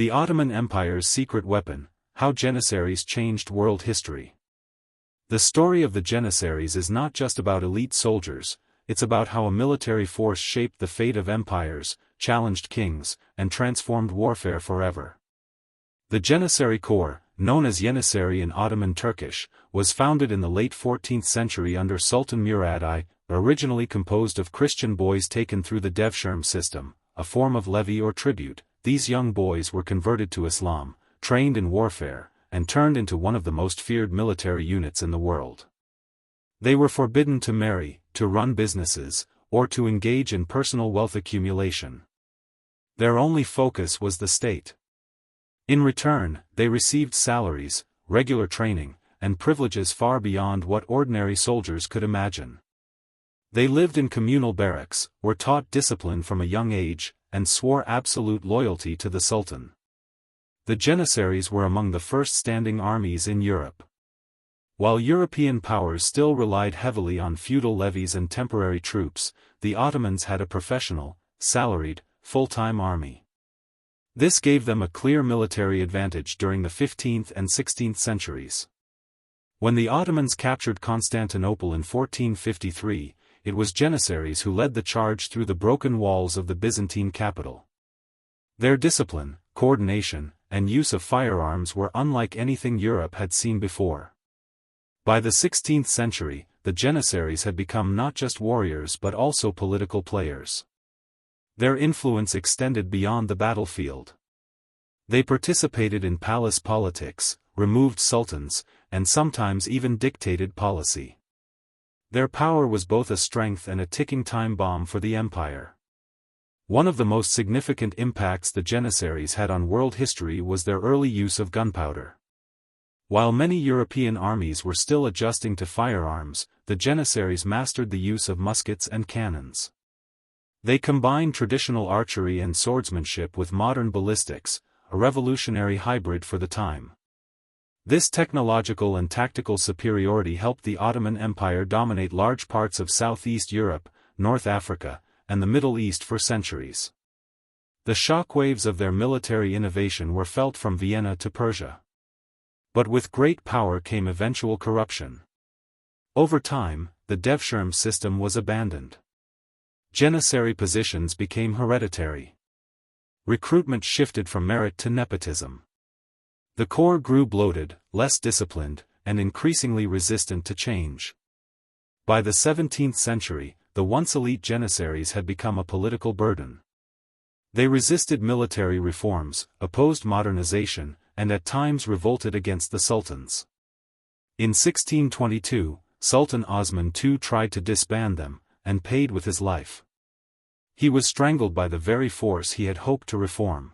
The Ottoman Empire's secret weapon, how Janissaries changed world history. The story of the Janissaries is not just about elite soldiers, it's about how a military force shaped the fate of empires, challenged kings, and transformed warfare forever. The Janissary Corps, known as Janissary in Ottoman Turkish, was founded in the late 14th century under Sultan Murad I, originally composed of Christian boys taken through the Devshirme system, a form of levy or tribute. These young boys were converted to Islam, trained in warfare, and turned into one of the most feared military units in the world. They were forbidden to marry, to run businesses, or to engage in personal wealth accumulation. Their only focus was the state. In return, they received salaries, regular training, and privileges far beyond what ordinary soldiers could imagine. They lived in communal barracks, were taught discipline from a young age, and swore absolute loyalty to the Sultan. The Janissaries were among the first standing armies in Europe. While European powers still relied heavily on feudal levies and temporary troops, the Ottomans had a professional, salaried, full-time army. This gave them a clear military advantage during the 15th and 16th centuries. When the Ottomans captured Constantinople in 1453, it was Janissaries who led the charge through the broken walls of the Byzantine capital. Their discipline, coordination, and use of firearms were unlike anything Europe had seen before. By the 16th century, the Janissaries had become not just warriors but also political players. Their influence extended beyond the battlefield. They participated in palace politics, removed sultans, and sometimes even dictated policy. Their power was both a strength and a ticking time bomb for the empire. One of the most significant impacts the Janissaries had on world history was their early use of gunpowder. While many European armies were still adjusting to firearms, the Janissaries mastered the use of muskets and cannons. They combined traditional archery and swordsmanship with modern ballistics, a revolutionary hybrid for the time. This technological and tactical superiority helped the Ottoman Empire dominate large parts of Southeast Europe, North Africa, and the Middle East for centuries. The shockwaves of their military innovation were felt from Vienna to Persia. But with great power came eventual corruption. Over time, the Devshirme system was abandoned. Janissary positions became hereditary. Recruitment shifted from merit to nepotism. The corps grew bloated, less disciplined, and increasingly resistant to change. By the 17th century, the once elite Janissaries had become a political burden. They resisted military reforms, opposed modernization, and at times revolted against the sultans. In 1622, Sultan Osman II tried to disband them, and paid with his life. He was strangled by the very force he had hoped to reform.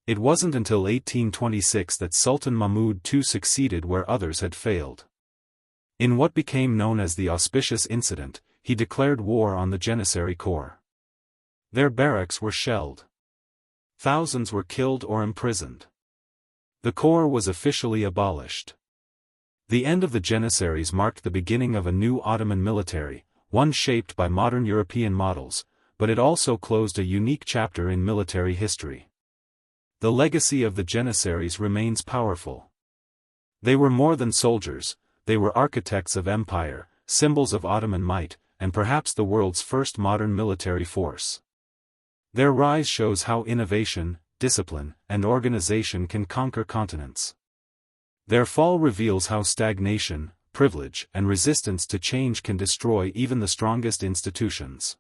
It wasn't until 1826 that Sultan Mahmud II succeeded where others had failed. In what became known as the Auspicious Incident, he declared war on the Janissary Corps. Their barracks were shelled. Thousands were killed or imprisoned. The corps was officially abolished. The end of the Janissaries marked the beginning of a new Ottoman military, one shaped by modern European models, but it also closed a unique chapter in military history. The legacy of the Janissaries remains powerful. They were more than soldiers, they were architects of empire, symbols of Ottoman might, and perhaps the world's first modern military force. Their rise shows how innovation, discipline, and organization can conquer continents. Their fall reveals how stagnation, privilege, and resistance to change can destroy even the strongest institutions.